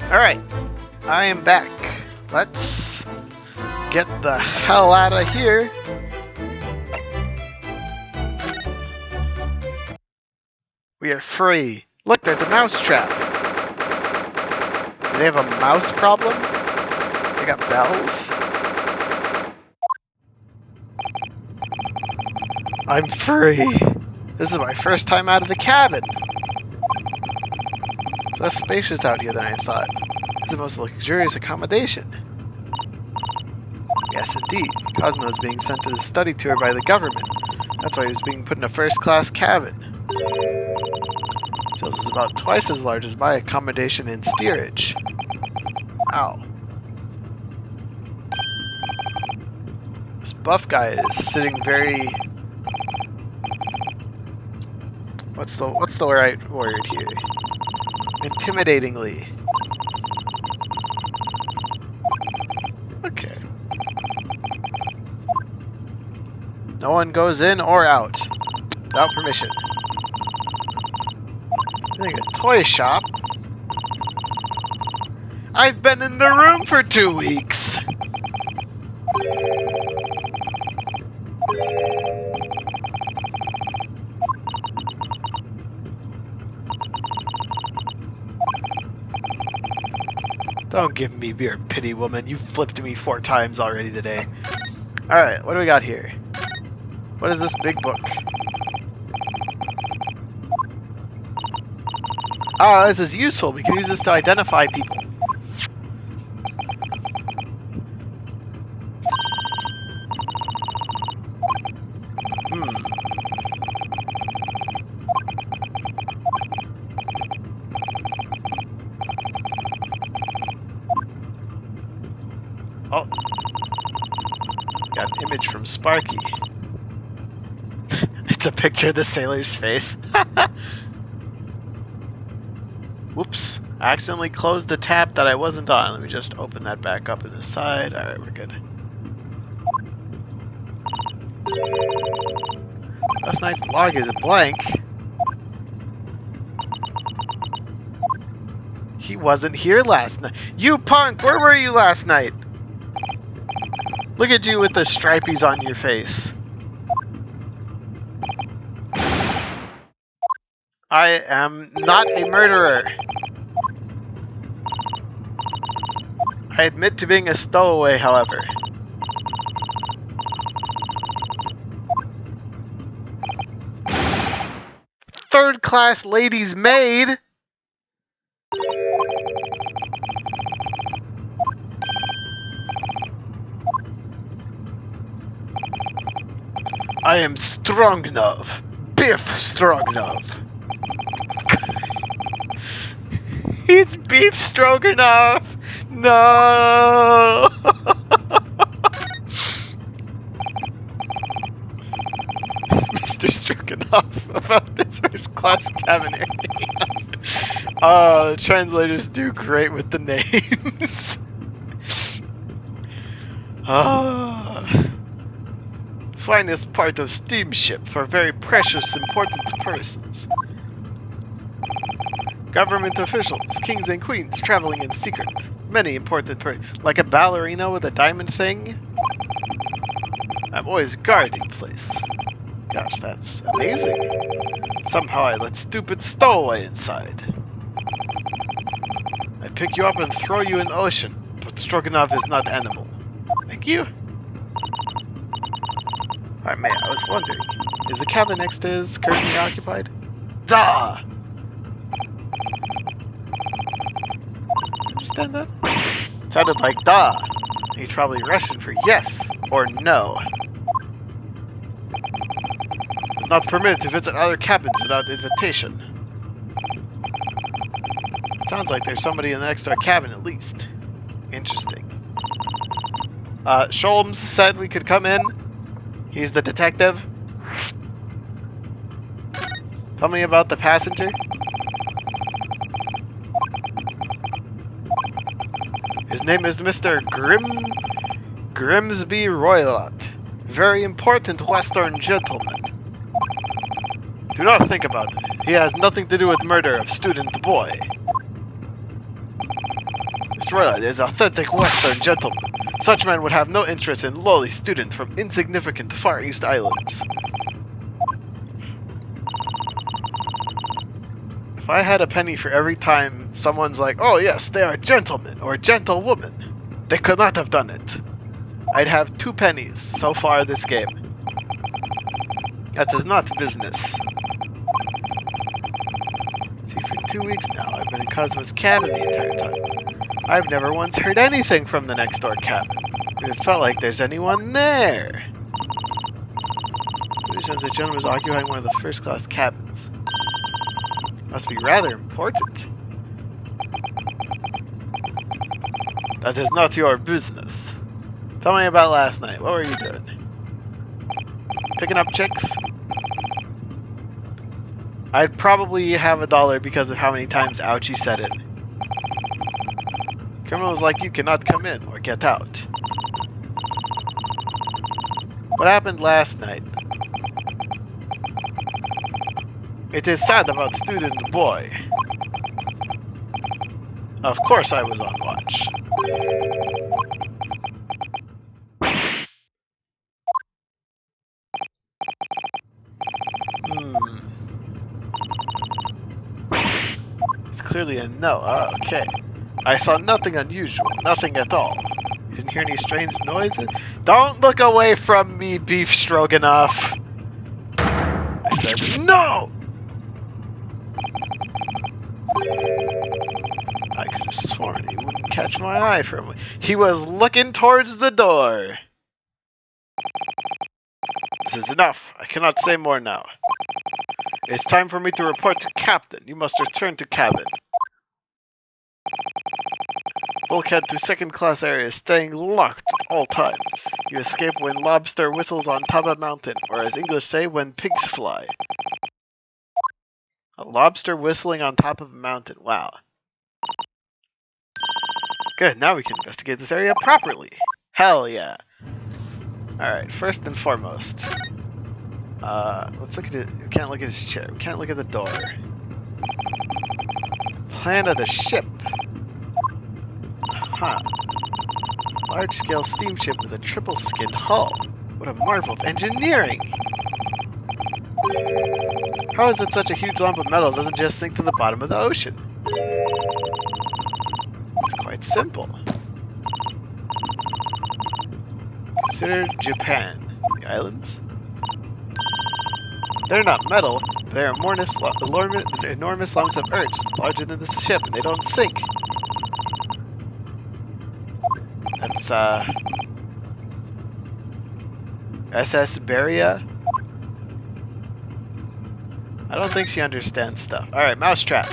Alright, I am back. Let's get the hell out of here. We are free. Look, there's a mouse trap. Do they have a mouse problem? They got bells? I'm free. This is my first time out of the cabin. It's less spacious out here than I thought. It's the most luxurious accommodation. Yes, indeed. Cosmo is being sent to the study tour by the government. That's why he was being put in a first-class cabin. This is about twice as large as my accommodation in steerage. Ow. This buff guy is sitting very... What's the right word here? Intimidatingly. Okay. No one goes in or out without permission. I think a toy shop. I've been in the room for 2 weeks. Don't give me your pity, woman. You flipped me 4 times already today. Alright, what do we got here? What is this big book? Ah, this is useful. We can use this to identify people. Oh. Got an image from Sparky. It's a picture of the sailor's face. Whoops. I accidentally closed the tab that I wasn't on. Let me just open that back up in the side. Alright, we're good. Last night's log is blank. He wasn't here last night. You punk! Where were you last night? Look at you with the stripies on your face. I am not a murderer. I admit to being a stowaway, however. Third-class lady's maid? I am Stroganoff. Biff Stroganoff. He's Beef Stroganoff! No! Mr. Stroganoff, about this first class cabin area. Translators do great with the names. Finest part of steamship for very precious, important persons. Government officials, kings and queens traveling in secret. Many important like a ballerina with a diamond thing. I'm always guarding place. Gosh, that's amazing. Somehow I let stupid stowaway inside. I pick you up and throw you in the ocean, but Stroganoff is not animal. Thank you. Alright, man, I was wondering, is the cabin next to his currently occupied? Duh! Understand that? Sounded like duh. He's probably Russian for yes or no. It's not permitted to visit other cabins without invitation. Sounds like there's somebody in the next door cabin at least. Interesting. Sholmes said we could come in. He's the detective. Tell me about the passenger. His name is Mr. Grimsby Roylott. Very important Western gentleman. Do not think about it. He has nothing to do with murder of student boy. Royal is authentic Western gentleman. Such men would have no interest in lowly students from insignificant Far East islands. If I had a penny for every time someone's like, oh yes, they are gentlemen or gentlewomen, they could not have done it. I'd have 2 pennies so far this game. That is not business. See, for 2 weeks now, I've been in Cosmo's cabin the entire time. I've never once heard anything from the next door cabin. It felt like there's anyone there. It sounds like John was occupying one of the first-class cabins. Must be rather important. That is not your business. Tell me about last night. What were you doing? Picking up chicks? I'd probably have $1 because of how many times Ouchie said it. Criminals like you cannot come in or get out. What happened last night? It is sad about student boy. Of course I was on watch. It's clearly a no. Oh, okay. I saw nothing unusual. Nothing at all. You didn't hear any strange noises? Don't look away from me, Beef Stroganoff! I said no! I could have sworn he wouldn't catch my eye for a moment. He was looking towards the door. This is enough. I cannot say more now. It's time for me to report to Captain. You must return to cabin. Bulkhead to second-class area, staying locked at all times. You escape when lobster whistles on top of mountain, or as English say, when pigs fly. A lobster whistling on top of a mountain. Wow. Good, now we can investigate this area properly. Hell yeah. Alright, first and foremost. Let's look at it. We can't look at his chair. We can't look at the door. Plan of the ship. Aha. Large-scale steamship with a triple-skinned hull. What a marvel of engineering! How is it such a huge lump of metal doesn't just sink to the bottom of the ocean? It's quite simple. Consider Japan. The islands? They're not metal, but they are enormous lumps of earth, larger than the ship, and they don't sink. That's, SS Beria? I don't think she understands stuff. Alright, mousetrap.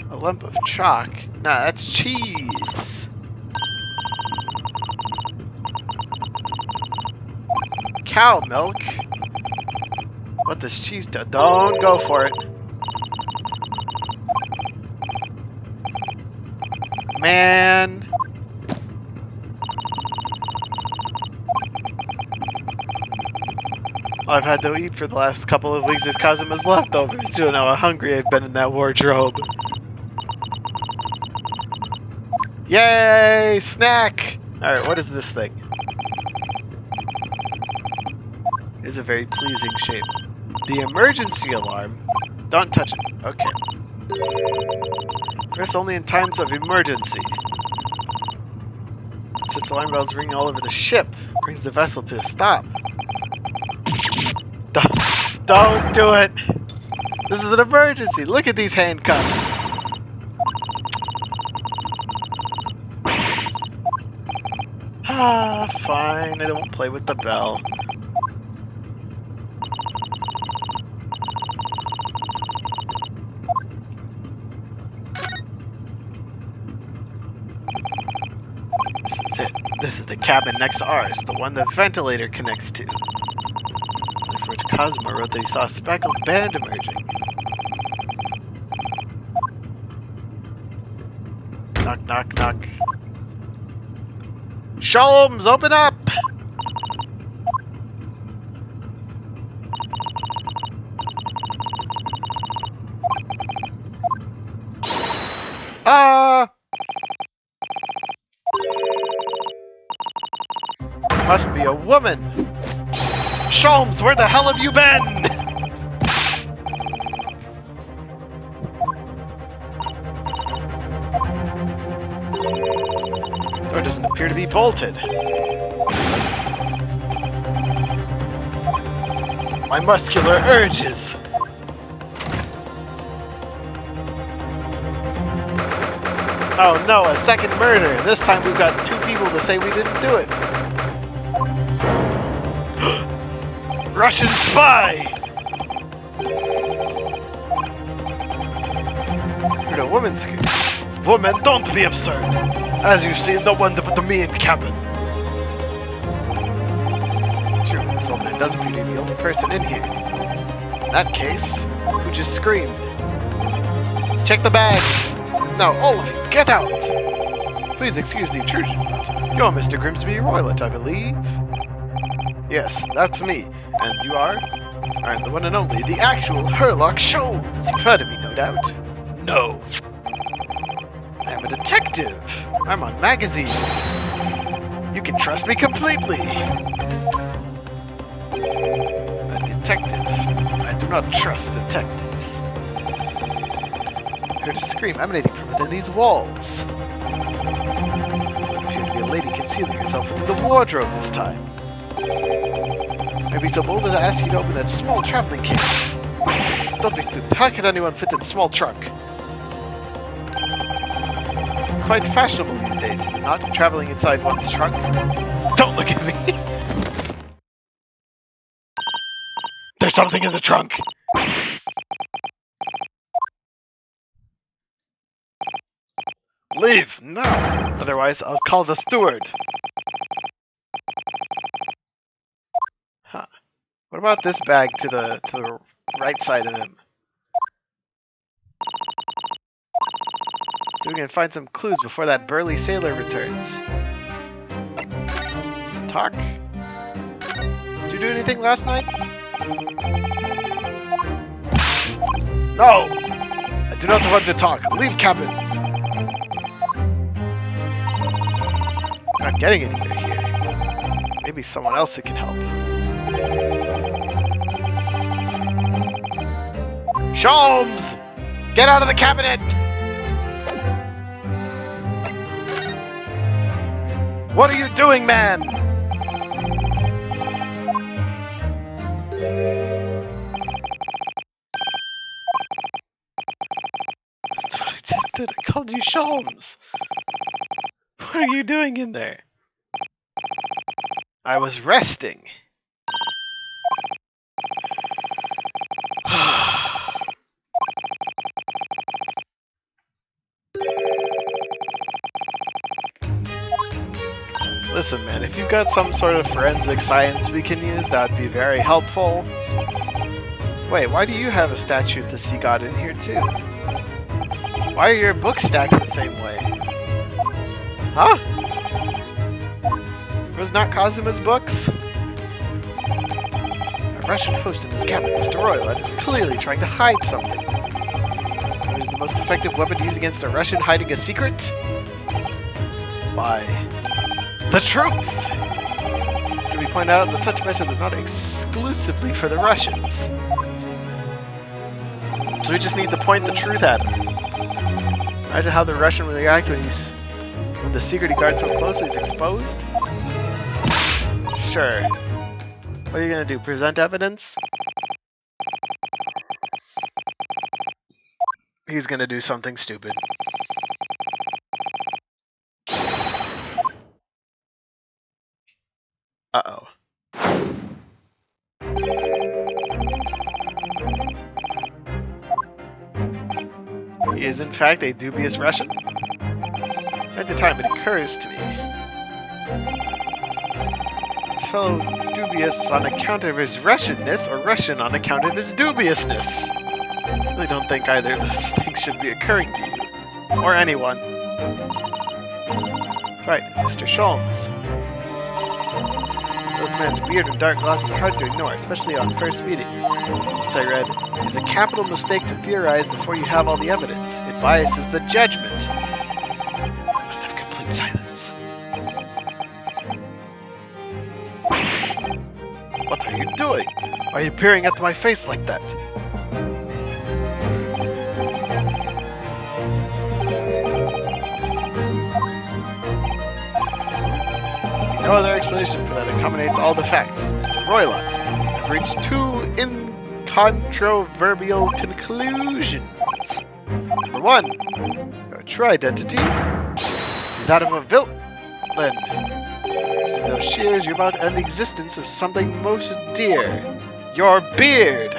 A lump of chalk? Nah, that's cheese. Cow milk? What does cheese do? Don't go for it. Man. All I've had to eat for the last couple of weeks is Kazuma's leftovers. You don't know how hungry I've been in that wardrobe. Yay! Snack! Alright, what is this thing? It's a very pleasing shape. The emergency alarm. Don't touch it. Okay. Press only in times of emergency. Since alarm bells ring all over the ship, brings the vessel to a stop. Don't do it! This is an emergency! Look at these handcuffs! Ah, fine. I don't play with the bell. This is it. This is the cabin next to ours, the one the ventilator connects to. For which Cosmo wrote that he saw a speckled band emerging. Knock, knock, knock. Sholmes, open up! Ah! Must be a woman! Sholmes, where the hell have you been? Door doesn't appear to be bolted. My muscular urges! Oh no, a second murder! This time we've got 2 people to say we didn't do it. Russian spy! Heard a woman scream. Woman, don't be absurd! As you see, no one but me in the cabin. True, this old man does appear to be the only person in here. In that case, who just screamed? Check the bag! Now, all of you, get out! Please excuse the intrusion, but you're Mr. Grimsby Roylott, I believe? Yes, that's me. And you are? I'm the one and only, the actual Herlock Sholmes. You've heard of me, no doubt? No. I'm a detective. I'm on magazines. You can trust me completely. A detective. I do not trust detectives. I heard a scream emanating from within these walls. There appeared to be a lady concealing herself within the wardrobe this time. I'd be so bold as to ask you to open that small traveling case. Don't be stupid. How can anyone fit in a small trunk? It's quite fashionable these days, is it not? Traveling inside one's trunk? Don't look at me! There's something in the trunk! Leave, now! Otherwise, I'll call the steward. Huh. What about this bag to the right side of him? So we can find some clues before that burly sailor returns. Talk? Did you do anything last night? No! I do not want to talk. Leave cabin. I'm not getting anywhere here. Maybe someone else who can help. Sholmes! Get out of the cabinet! What are you doing, man? That's what I just did. I called you Sholmes. What are you doing in there? I was resting. Listen, man, if you've got some sort of forensic science we can use, that would be very helpful. Wait, why do you have a statue of the sea god in here, too? Why are your books stacked the same way? Huh? Was not Kazuma's books? A Russian host in this cabin, Mr. Roylott, is clearly trying to hide something. What is the most effective weapon to use against a Russian hiding a secret? Why, the truth! Should we point out that such message is not exclusively for the Russians? So we just need to point the truth at him. Imagine how the Russian would react when the secret he guards so closely is exposed? Sure. What are you gonna do? Present evidence? He's gonna do something stupid. Uh-oh. He is in fact a dubious Russian? At the time it occurs to me. This fellow dubious on account of his Russianness or Russian on account of his dubiousness? I really don't think either of those things should be occurring to you. Or anyone. That's right, Mr. Sholmes. Those This man's beard and dark glasses are hard to ignore, especially on first meeting. Once I read, it is a capital mistake to theorize before you have all the evidence. It biases the judgment. I must have complete silence. What are you doing? Why are you peering at my face like that? No other explanation for that accommodates all the facts, Mr. Roylott. I've reached two incontrovertible conclusions. Number one, your true identity is that of a villain. Using those shears, you're about to end the existence of something most dear. Your beard!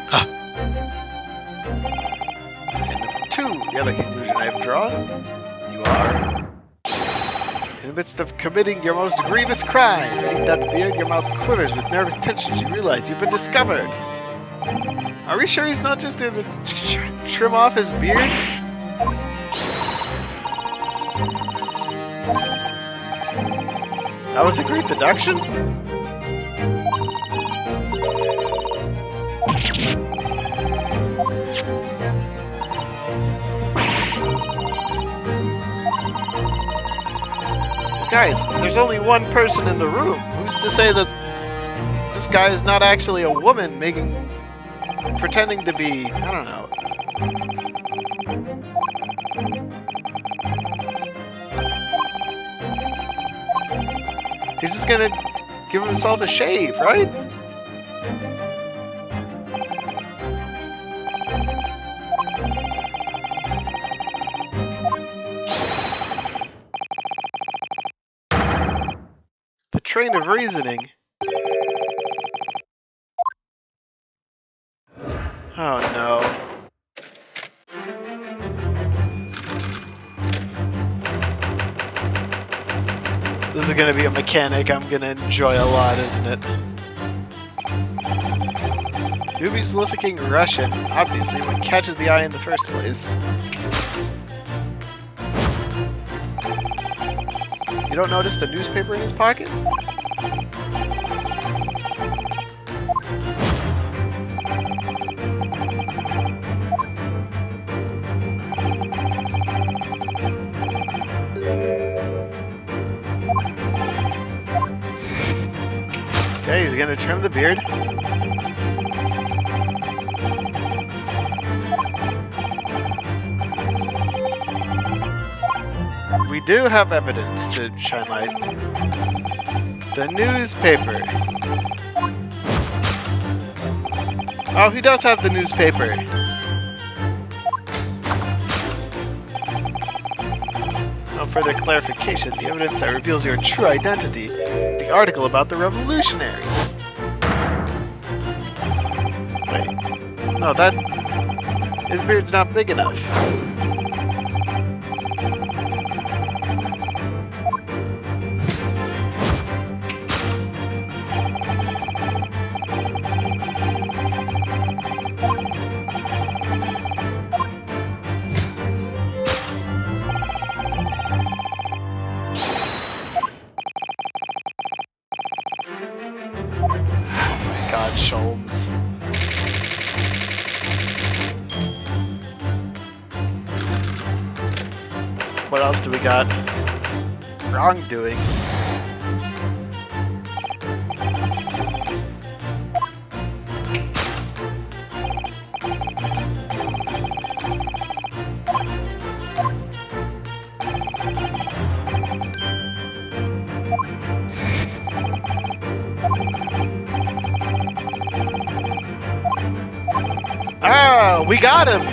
Huh. And number two, the other conclusion I've drawn, you are in the midst of committing your most grievous crime. Beneath that beard, your mouth quivers with nervous tension as you realize you've been discovered. Are we sure he's not just going to trim off his beard? That was a great deduction? Guys, there's only one person in the room. Who's to say that this guy is not actually a woman pretending to be, I don't know. He's just gonna give himself a shave, right? Train of reasoning. Oh no. This is gonna be a mechanic I'm gonna enjoy a lot, isn't it? Doobie's looking Russian, obviously, what catches the eye in the first place. You don't notice the newspaper in his pocket? Okay, he's gonna trim the beard. We do have evidence to shine light. The newspaper. Oh, he does have the newspaper. No further clarification. The evidence that reveals your true identity. The article about the revolutionary. Wait. No, his beard's not big enough. God, Sholmes. What else do we got? Wrongdoing. Ah, we got him!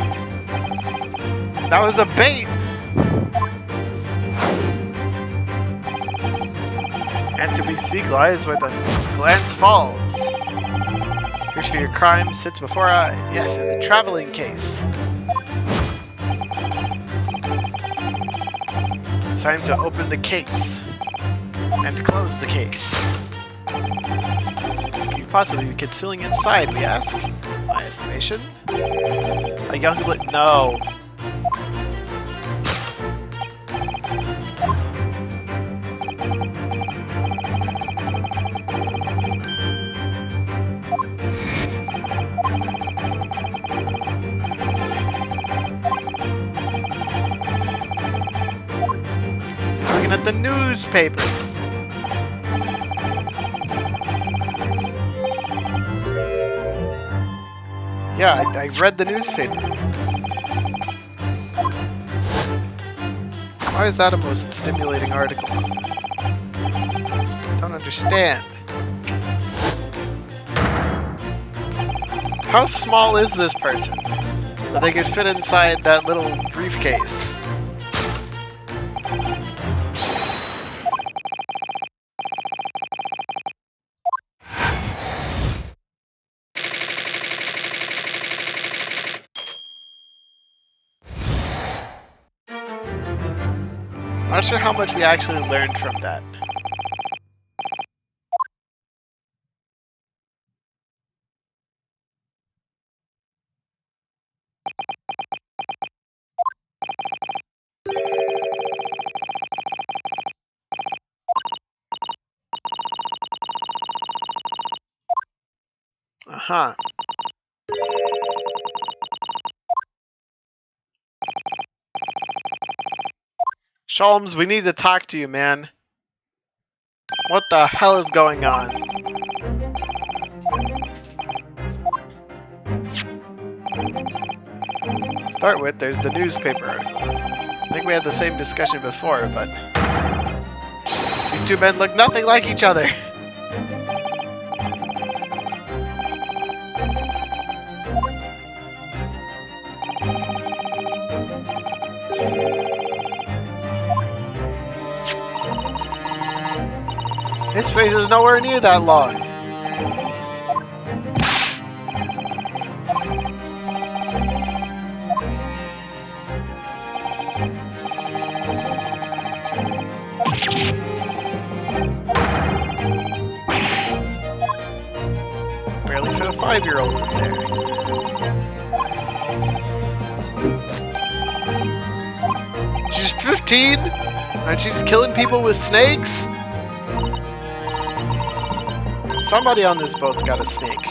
That was a bait! And to be seek lies where the glance falls. Here's for your crime sits before I. Yes, in the traveling case. It's time to open the case. And to close the case. What could you possibly be concealing inside, we ask? My estimation. A young no. the newspaper. Yeah, I read the newspaper. Why is that a most stimulating article? I don't understand. How small is this person that they could fit inside that little briefcase? I'm not sure how much we actually learned from that. Uh-huh. Sholmes, we need to talk to you, man. What the hell is going on? Start with, there's the newspaper article. I think we had the same discussion before, but these two men look nothing like each other. His face is nowhere near that long. Barely fit a 5-year-old in there. She's 15? And she's killing people with snakes? Somebody on this boat's got a snake.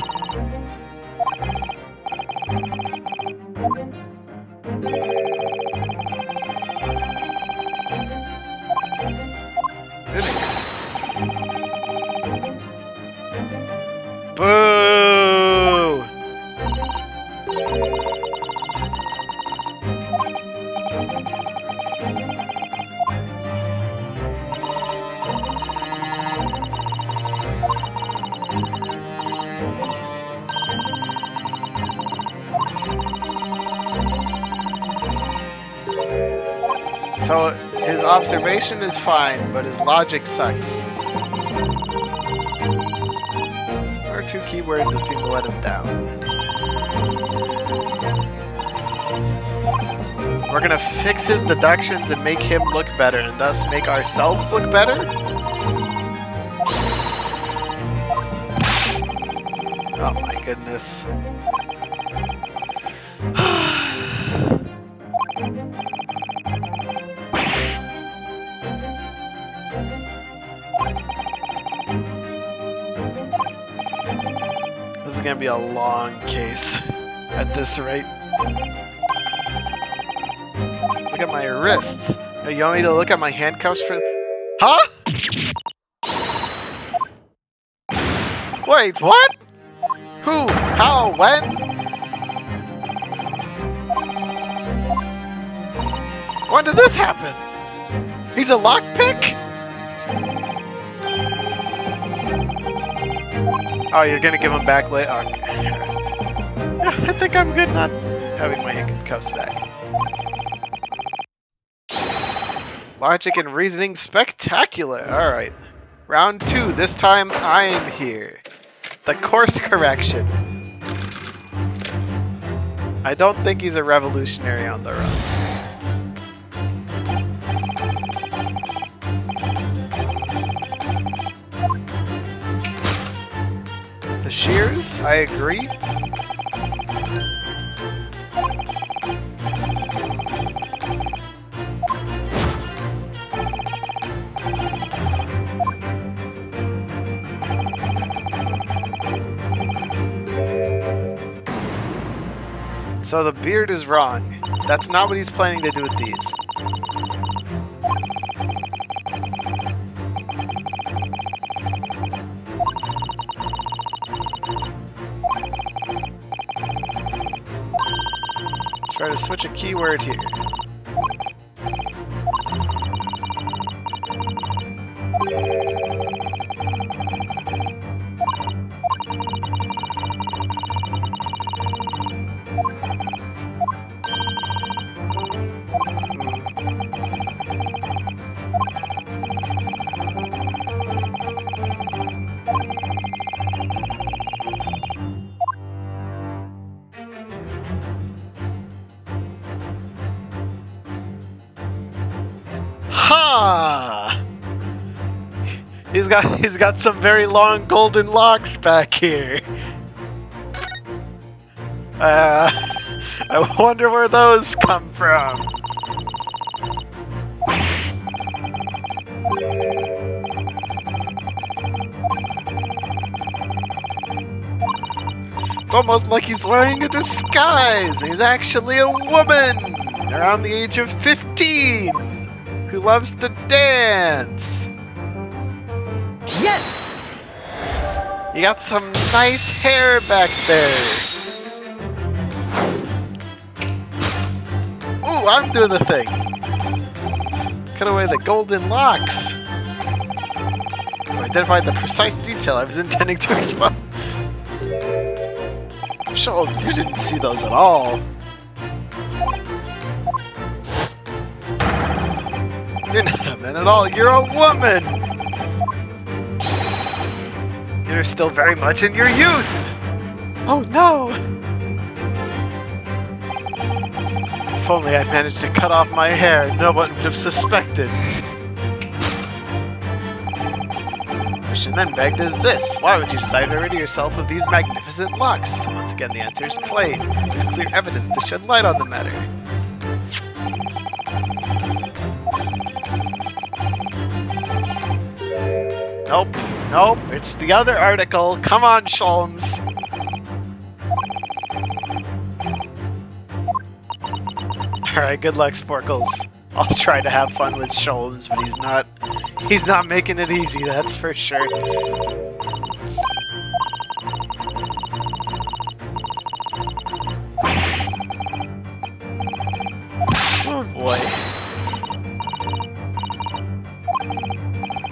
Vinegar. Boo! So his observation is fine, but his logic sucks. There are 2 keywords that seem to let him down. We're gonna fix his deductions and make him look better, and thus make ourselves look better? Oh my goodness. This is gonna be a long case at this rate. Look at my wrists. You want me to look at my handcuffs for... Huh? Wait, what? Who? How? When? When did this happen? He's a lockpick? Oh, you're gonna give him back later? Okay. I think I'm good not having my handcuffs back. Logic and reasoning spectacular. Alright. Round 2. This time I'm here. The course correction. I don't think he's a revolutionary on the run. The shears, I agree. So the beard is wrong. That's not what he's planning to do with these. Try to switch a keyword here. Ha! He's got some very long golden locks back here. I wonder where those come from. It's almost like he's wearing a disguise. He's actually a woman around the age of 15 who loves to dance. Yes! You got some nice hair back there. Ooh, I'm doing the thing. Cut away the golden locks. I identified the precise detail I was intending to expose. Sholmes, you didn't see those at all. You're not a man at all, you're a woman! You're still very much in your youth! Oh no! If only I'd managed to cut off my hair, no one would have suspected. The question then begged is this: why would you decide to rid yourself of these magnificent locks? Once again, the answer is plain. There's clear evidence to shed light on the matter. Nope, nope, it's the other article. Come on, Sholmes. Alright, good luck, Sporkles. I'll try to have fun with Sholmes, but he's not making it easy, that's for sure. Oh boy.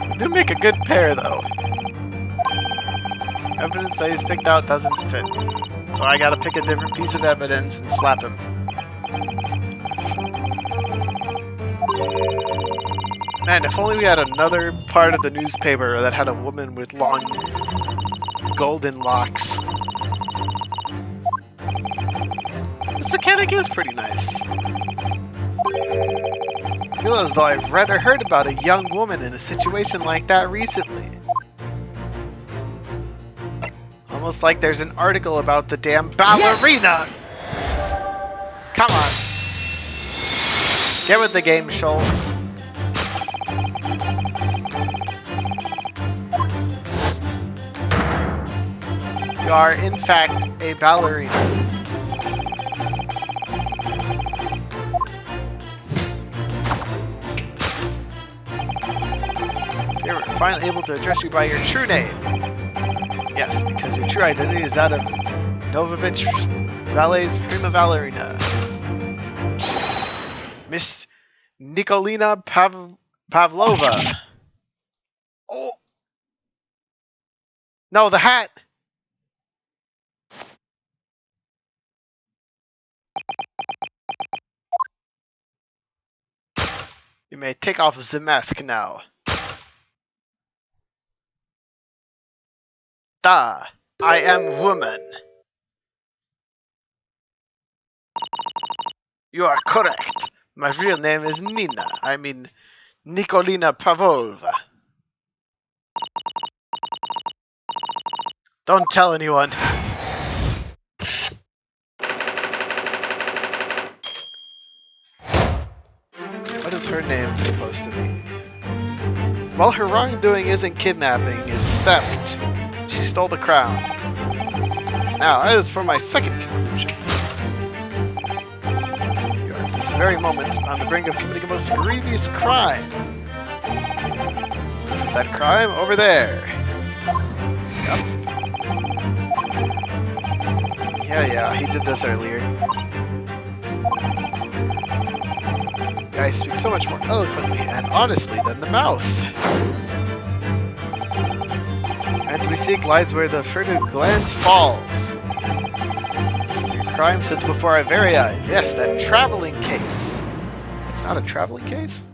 They do make a good pair, though. Evidence that he's picked out doesn't fit. So I gotta pick a different piece of evidence and slap him. Man, if only we had another part of the newspaper that had a woman with long golden locks. This mechanic is pretty nice. I feel as though I've read or heard about a young woman in a situation like that recently. Almost like there's an article about the damn ballerina! Yes! Come on. Get with the game, Sholmes. You are, in fact, a ballerina. They were finally able to address you by your true name. Yes, because your true identity is that of Novovich Ballet's prima ballerina. Miss Nikolina Pavlova. Oh! No, the hat! You may take off the mask now. Da! I am woman. You are correct. My real name is Nina. I mean, Nikolina Pavlova. Don't tell anyone. What is her name supposed to be? Well, her wrongdoing isn't kidnapping, it's theft. She stole the crown. Now, as for my second conclusion. You are at this very moment on the brink of committing a most grievous crime. Proof of that crime over there. Yep. Yeah, he did this earlier. The eyes speak so much more eloquently and honestly than the mouth. The answer we seek lies where the furtive glance falls. Your crime sits before our very eyes. Yes, that traveling case. It's not a traveling case?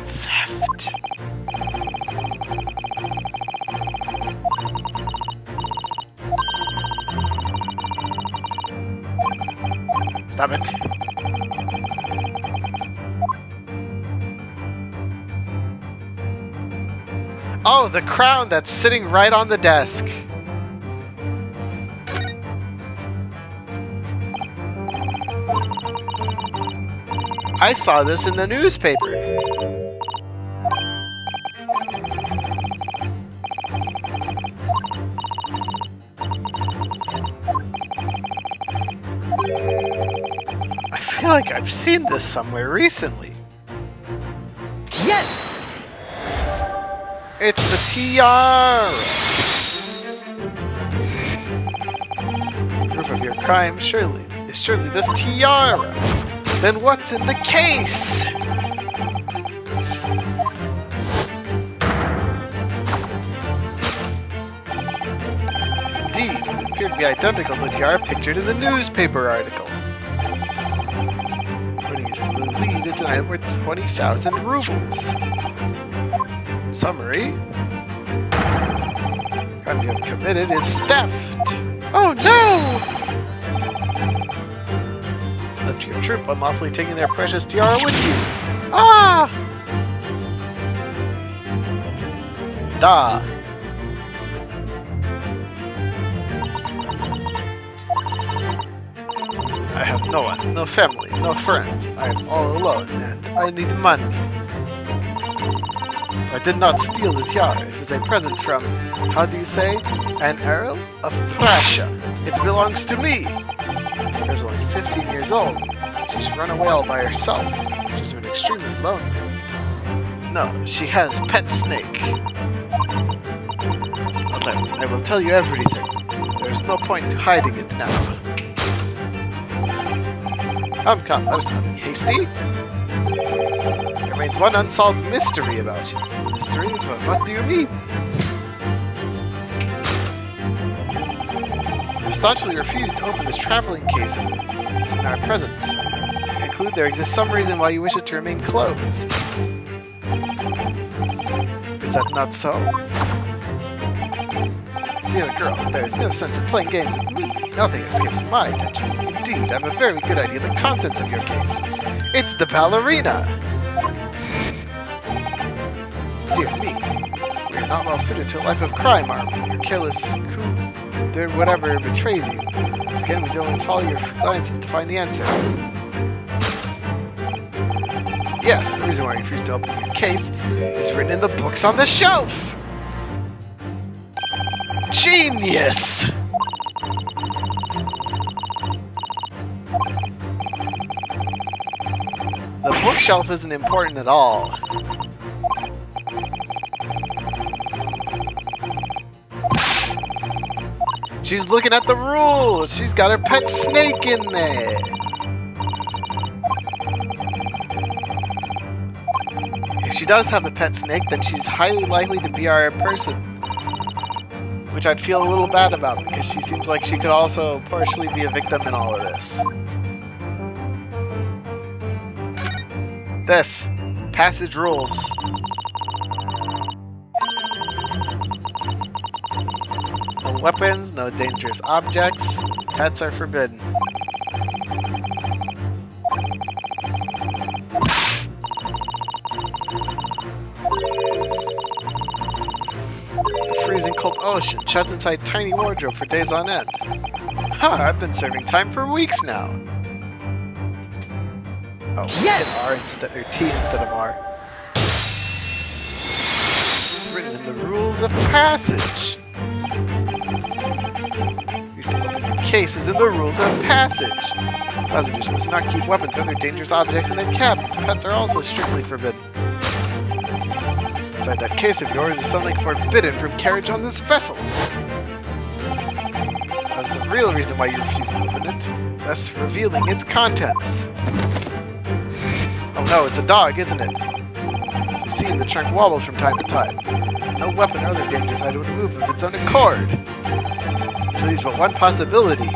Theft. Stop it. Oh, the crown that's sitting right on the desk. I saw this in the newspaper. I feel like I've seen this somewhere recently. Yes! It's the tiara! Proof of your crime is surely this tiara. Then what's in the case? Indeed, it appeared to be identical to the tiara pictured in the newspaper article. According to believe it's an item worth 20,000 rubles. Summary. The crime you have committed is theft. Oh no! Left your troop unlawfully taking their precious tiara with you. Ah! Da. I have no one, no family, no friends. I am all alone and I need money. I did not steal the tiara. It was a present from, how do you say, an Earl of Prussia. It belongs to me. This girl's only 15 years old. She's run away all by herself. She's been extremely lonely. No, she has pet snake. I will tell you everything. There's no point to hiding it now. Come, let us not be hasty. There remains one unsolved mystery about you. Mystery? What do you mean? You staunchly refused to open this traveling case in our presence. I conclude there exists some reason why you wish it to remain closed. Is that not so? Dear girl, there is no sense in playing games with me. Nothing escapes my attention. Indeed, I have a very good idea of the contents of your case. It's the ballerina! Dear me, we are not well suited to a life of crime, are we? Your careless whatever betrays you. Once again, we don't follow your glances to find the answer. Yes, the reason why you refuse to open your case is written in the books on the shelf! Genius! The bookshelf isn't important at all. She's looking at the rules! She's got her pet snake in there! If she does have the pet snake, then she's highly likely to be our person. Which I'd feel a little bad about, because she seems like she could also partially be a victim in all of this. This. Passage rules. No weapons, no dangerous objects. Pets are forbidden. The freezing cold ocean shuts inside tiny wardrobe for days on end. I've been serving time for weeks now. Oh, yes! R instead, or T instead of R. It's written in the rules of passage. Used to open your cases in the rules of passage. Passengers must not keep weapons or other dangerous objects in their cabins. Pets are also strictly forbidden. Inside that case of yours is something forbidden from carriage on this vessel. That's the real reason why you refuse to open it, thus revealing its contents. Oh no, it's a dog, isn't it? As we see, the trunk wobbles from time to time. No weapon or other dangerous item would move of its own accord. Which leaves but one possibility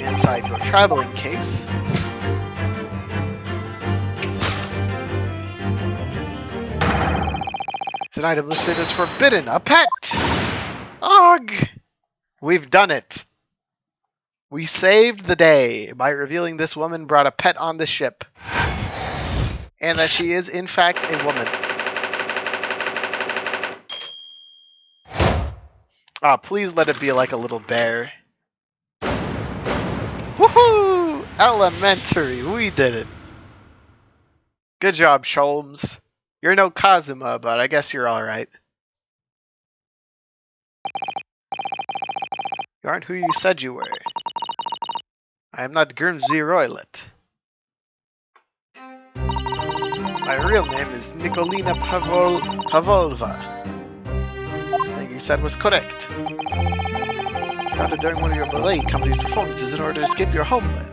inside your traveling case. It's an item listed as forbidden, a pet! Ugh! We've done it. We saved the day by revealing this woman brought a pet on the ship. And that she is, in fact, a woman. Ah, please let it be like a little bear. Woohoo! Elementary, we did it. Good job, Sholmes. You're no Kazuma, but I guess you're alright. You aren't who you said you were. I am not Grimsby Roylet. My real name is Nikolina Pavlova. I think you said was correct. Started during one of your ballet company's performances in order to escape your homeland.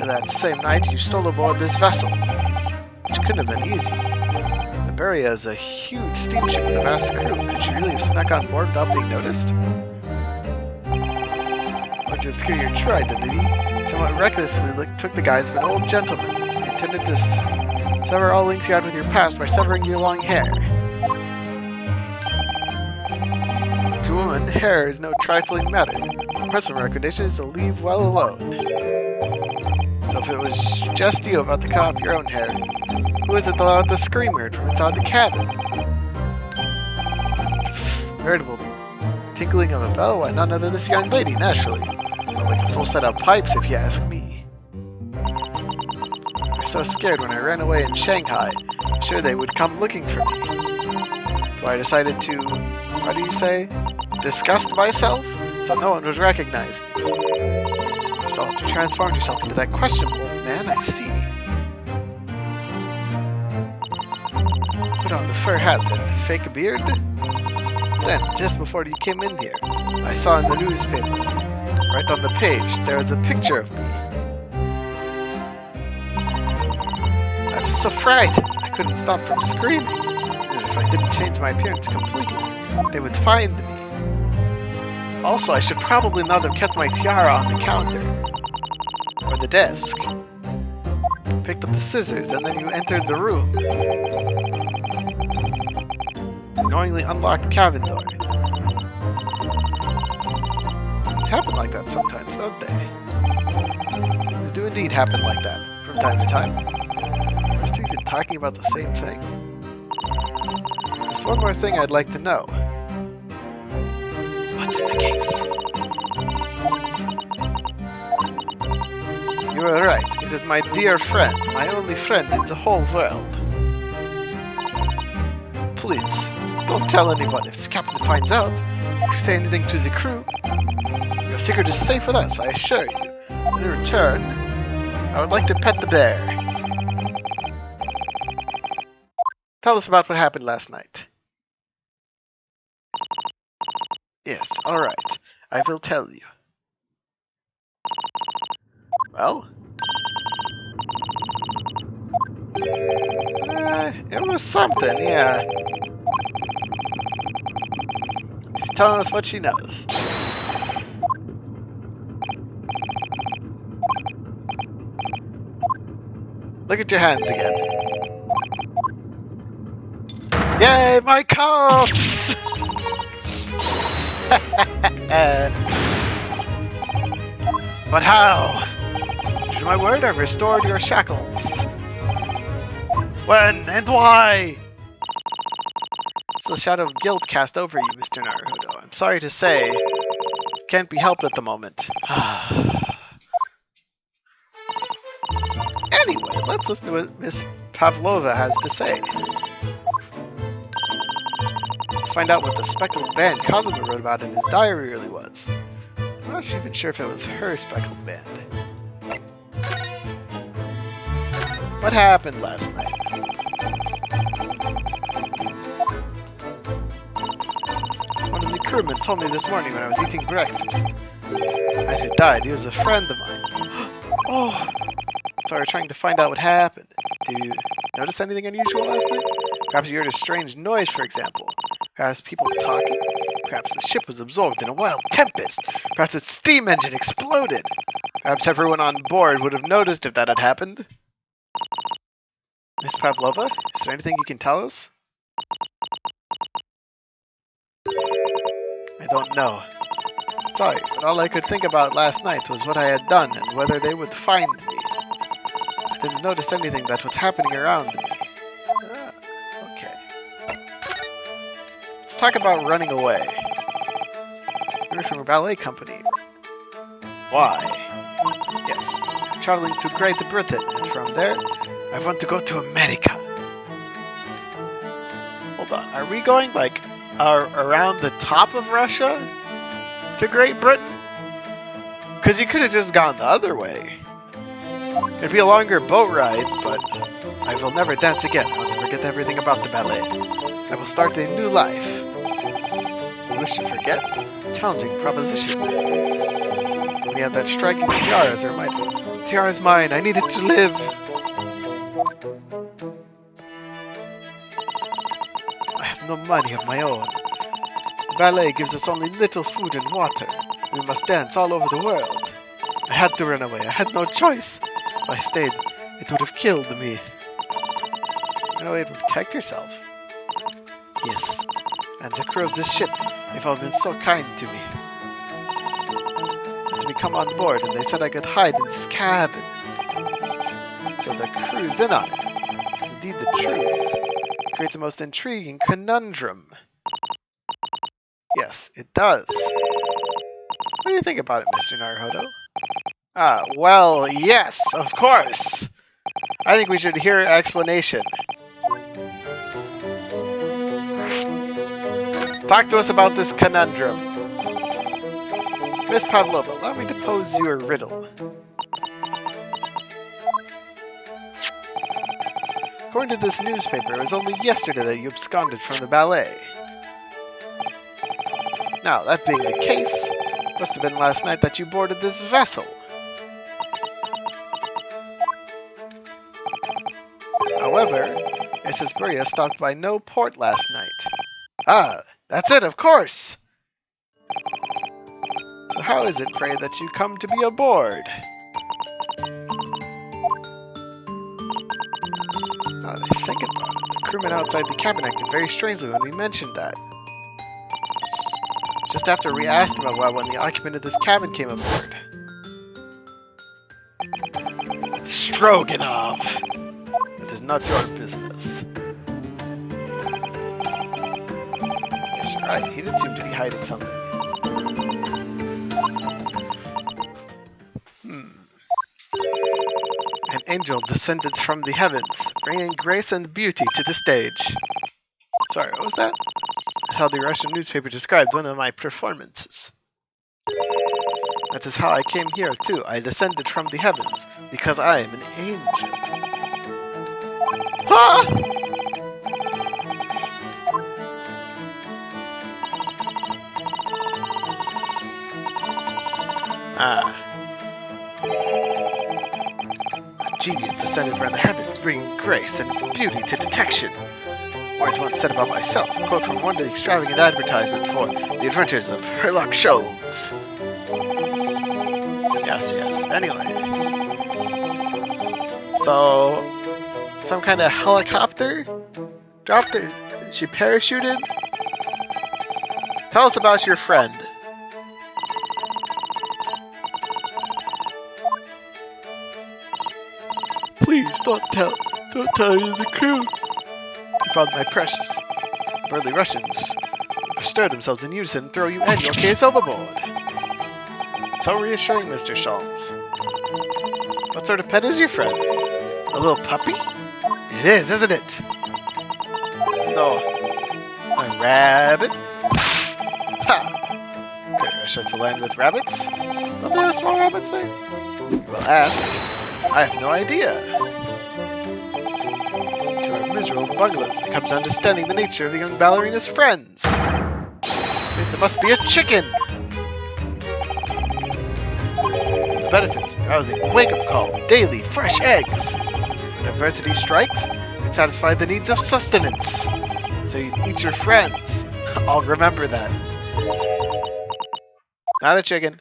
And that same night, you stole aboard this vessel, which couldn't have been easy. The Beria is a huge steamship with a vast crew. Could you really have snuck on board without being noticed? Or to obscure your true identity, somewhat recklessly took the guise of an old gentleman. You intended to sever all links you had with your past by severing your long hair. To a woman, hair is no trifling matter. My personal recommendation is to leave well alone. So if it was just you about to cut off your own hair, who is it that let the scream heard from inside the cabin? Veritable tinkling of a bell? Why, none other than this young lady, naturally. More like a full set of pipes, if you ask me. I was so scared when I ran away in Shanghai. I'm sure they would come looking for me. So I decided to, what do you say? Disgust myself, so no one would recognize me. So you transformed yourself into that questionable old man, I see. Put on the fur hat then, fake a beard? Then, just before you came in here, I saw in the newspaper, right on the page, there was a picture of me. I was so frightened, I couldn't stop from screaming. And if I didn't change my appearance completely, they would find me. Also, I should probably not have kept my tiara on the counter. Or the desk. Picked up the scissors, and then you entered the room. Knowingly unlocked the cabin door. Things happen like that sometimes, don't they? Things do indeed happen like that, from time to time. Are we even talking about the same thing? There's one more thing I'd like to know. What's in the case? You are right. It is my dear friend, my only friend in the whole world. Please, don't tell anyone if the captain finds out. If you say anything to the crew, your secret is safe with us, I assure you. In return, I would like to pet the bear. Tell us about what happened last night. Yes, alright. I will tell you. Well? It was something, yeah. She's telling us what she knows. Look at your hands again. Yay, my cuffs! But how? To my word, I've restored your shackles. When and why? It's the shadow of guilt cast over you, Mr. Naruhodo. I'm sorry to say, can't be helped at the moment. Anyway, let's listen to what Miss Pavlova has to say. Find out what the speckled band Kazuma wrote about in his diary really was. I'm not even sure if it was her speckled band. What happened last night? crewman told me this morning when I was eating breakfast. I had died. He was a friend of mine. Oh! So we're trying to find out what happened. Do you notice anything unusual last night? Perhaps you heard a strange noise, for example. Perhaps people talking. Perhaps the ship was absorbed in a wild tempest. Perhaps its steam engine exploded. Perhaps everyone on board would have noticed if that had happened. Miss Pavlova, is there anything you can tell us? I don't know. Sorry, but all I could think about last night was what I had done and whether they would find me. I didn't notice anything that was happening around me. Okay. Let's talk about running away. You're from a ballet company. Why? Yes, I'm traveling to Great Britain, and from there, I want to go to America. Hold on, are we going, like, around the top of Russia to Great Britain? Because you could have just gone the other way. It'd be a longer boat ride, but I will never dance again. I want to forget everything about the ballet. I will start a new life. You wish to forget? Challenging proposition. We have that striking tiara as our reminder. The tiara is mine. I need it to live. I have no money of my own. The ballet gives us only little food and water. We must dance all over the world. I had to run away. I had no choice. If I stayed, it would have killed me. Run away to protect yourself? Yes. And the crew of this ship, they've all been so kind to me. Let me come on board, and they said I could hide in this cabin. So the crew's in on it. It's indeed the truth. It creates a most intriguing conundrum. Yes, it does. What do you think about it, Mr. Naruhodo? Well, yes, of course. I think we should hear an explanation. Talk to us about this conundrum. Miss Pavlova, allow me to pose you a riddle. According to this newspaper, it was only yesterday that you absconded from the ballet. Now, that being the case, it must have been last night that you boarded this vessel. However, Mrs. Buria stopped by no port last night. That's it, of course! So how is it, pray, that you come to be aboard? Now that I think about it, the crewman outside the cabin acted very strangely when we mentioned that. Just after we asked him about when the occupant of this cabin came aboard. Stroganoff! It is not your business. Yes, you're right. He did seem to be hiding something. An angel descended from the heavens, bringing grace and beauty to the stage. Sorry, what was that? That's how the Russian newspaper described one of my performances. That is how I came here, too. I descended from the heavens, because I am an angel. Ha! A genius descended from the heavens, bringing grace and beauty to detection. Words once said about myself, a quote from one extravagant advertisement for the adventures of Sherlock Holmes. Yes. Anyway. So, some kind of helicopter? Dropped it? She parachuted? Tell us about your friend. Please, don't tell any of the crew. You found my precious. Burly Russians bestir themselves in unison and throw you and your case overboard. So reassuring, Mr. Sholmes. What sort of pet is your friend? A little puppy? It is, isn't it? No. A rabbit? Ha! Great Russia to land with rabbits? Don't they have small rabbits there? You will ask. I have no idea. To our miserable bunglers, it comes to understanding the nature of the young ballerina's friends. They It must be a chicken! The benefits, rousing wake-up call, daily, fresh eggs! When adversity strikes, you can satisfy the needs of sustenance. So you eat your friends. I'll remember that. Not a chicken.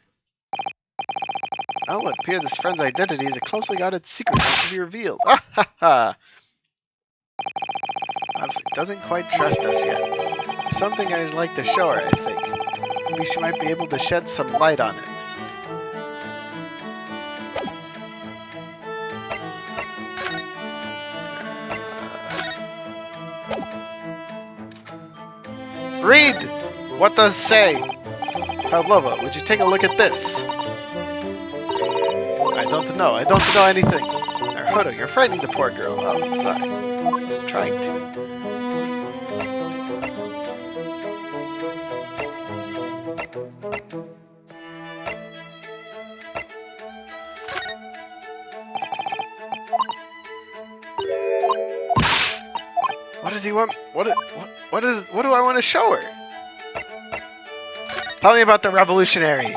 Oh, it appears this friend's identity is a closely guarded secret not to be revealed. Ah ha ha! It doesn't quite trust us yet. There's something I'd like to show her, I think. Maybe she might be able to shed some light on it. Read! What does it say? Pavlova, would you take a look at this? I don't know anything. Naruto, you're frightening the poor girl. Oh, sorry. I was trying to. What does he want? What do I want to show her? Tell me about the revolutionary. When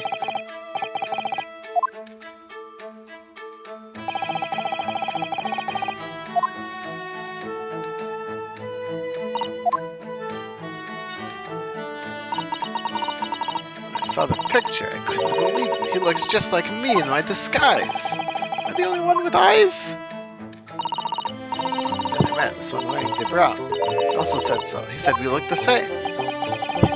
I saw the picture, I couldn't believe it. He looks just like me in my disguise. Am I the only one with eyes? This one wearing the bra also said so. He said we look the same.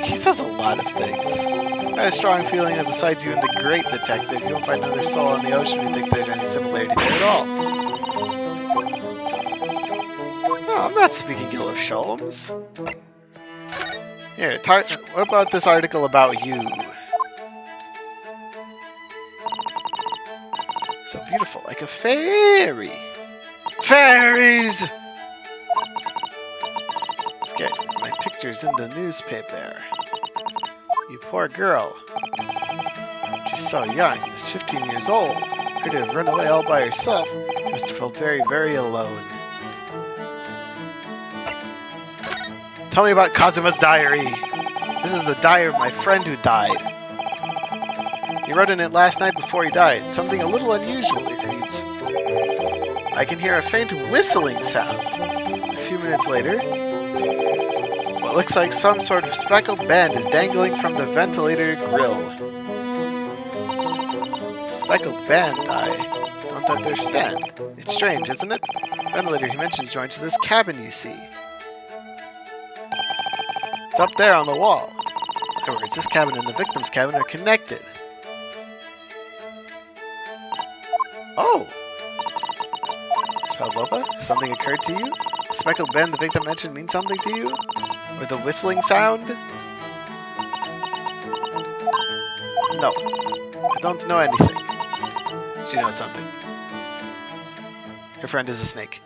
He says a lot of things. I have a strong feeling that besides you and the great detective, you won't find another soul on the ocean who think there's any similarity there at all. No, I'm not speaking ill of Sholmes. Here, what about this article about you? So beautiful, like a fairy. Fairies! My picture's in the newspaper. You poor girl. She's so young, just 15 years old. Her to have run away all by herself. She must have felt very, very alone. Tell me about Kazuma's diary. This is the diary of my friend who died. He wrote in it last night before he died. Something a little unusual, it reads. I can hear a faint whistling sound. A few minutes later, what looks like some sort of speckled band is dangling from the ventilator grill. Speckled band, I don't understand. It's strange, isn't it? The ventilator he mentions joins to this cabin you see. It's up there on the wall. In other words, this cabin and the victim's cabin are connected. Oh! Pavlova, has something occurred to you? The speckled band the victim mentioned means something to you? Or the whistling sound? No. I don't know anything. She knows something. Her friend is a snake.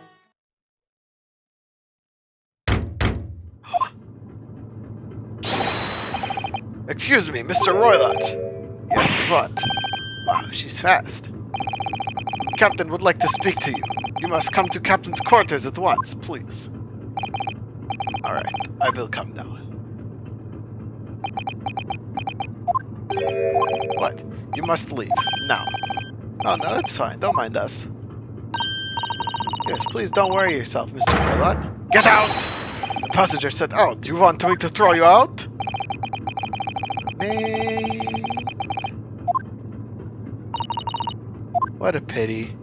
Excuse me, Mr. Roylott. Yes, what? Wow, she's fast. Captain would like to speak to you. You must come to Captain's quarters at once, please. Alright, I will come now. What? You must leave, now. Oh no, it's fine, don't mind us. Yes, please don't worry yourself, Mr. Roylott. Get out! The passenger said out. Do you want me to throw you out? Man. What a pity.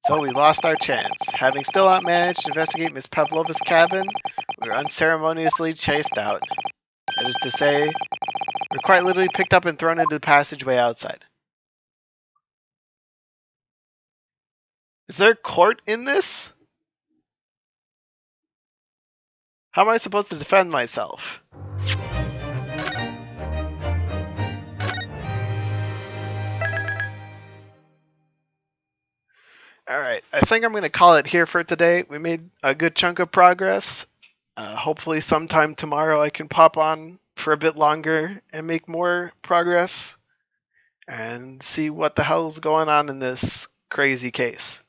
So we lost our chance. Having still not managed to investigate Miss Pavlova's cabin, we were unceremoniously chased out. That is to say, we were quite literally picked up and thrown into the passageway outside. Is there a court in this? How am I supposed to defend myself? Alright, I think I'm going to call it here for today. We made a good chunk of progress. Hopefully sometime tomorrow I can pop on for a bit longer and make more progress and see what the hell's going on in this crazy case.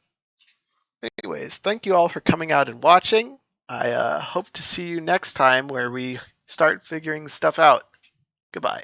Anyways, thank you all for coming out and watching. I hope to see you next time where we start figuring stuff out. Goodbye.